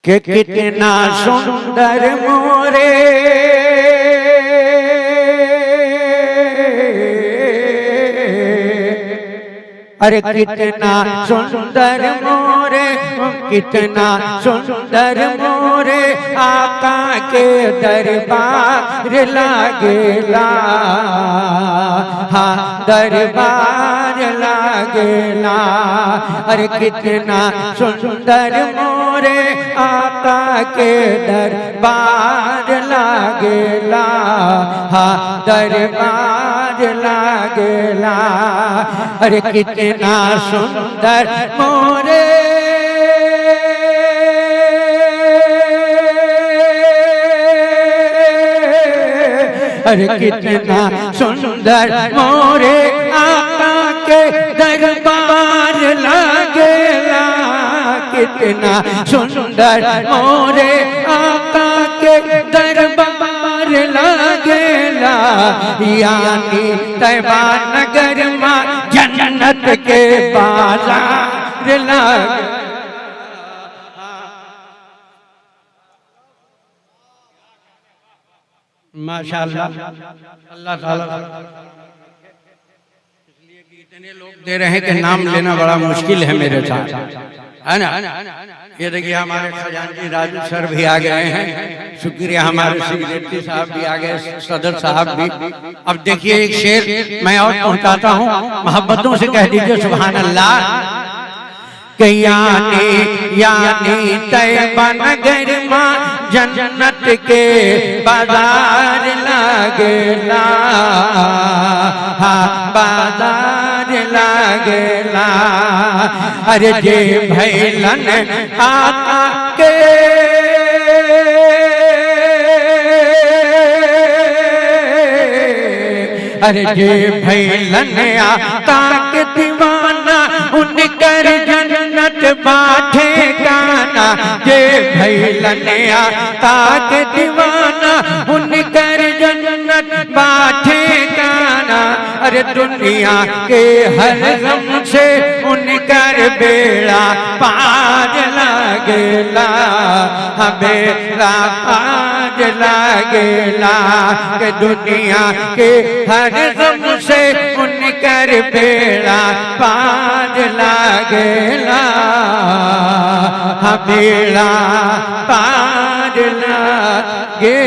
कि कितना सुंदर मोरे अरे कितना सुंदर मोरे, कितना सुंदर मोरे आका के दरबार लागेला, हाँ दरबार लागेला। अरे कितना सुंदर मोरे आका के दरबार लागेला, हाँ दरबार लागेला। अरे कितना सुंदर मोरे अरे कितना सुंदर मोरे आका के दरबार लागेला, कितना सुंदर मोरे आका के दरबार लागेला। यानी तैबा नगर में जन्नत के बाजार लागे। माशाअल्लाह अल्लाह ताला इसलिए कि इतने लोग दे रहे हैं कि नाम लेना बड़ा मुश्किल है मेरे साथ, है ना। ये देखिए हमारे खजानची राजू सर भी आ गए हैं, शुक्रिया। हमारे सेक्रेटरी साहब भी आ गए, सदर साहब भी। अब देखिए एक शेर मैं और पहुंचाता हूँ, मोहब्बतों से कह दीजिए सुभान अल्लाह। यानी तैबा नगर में जन्नत के बाजार लागेला, हाँ बाजार लागेला। अरे जे भैलन आका के अरे जे भैलन आका के दीवाना उनकर जन्नत बाठे काना। जे भैलन आका के दीवाना उनकर जन्नत बाठे काना। अरे दुनिया के हर गम से उनकर बेड़ा पार लागेला, बेड़ा पार लागेला। के दुनिया के हर गम से उनकर बेड़ा पार लागेला, बेड़ा पार लागे।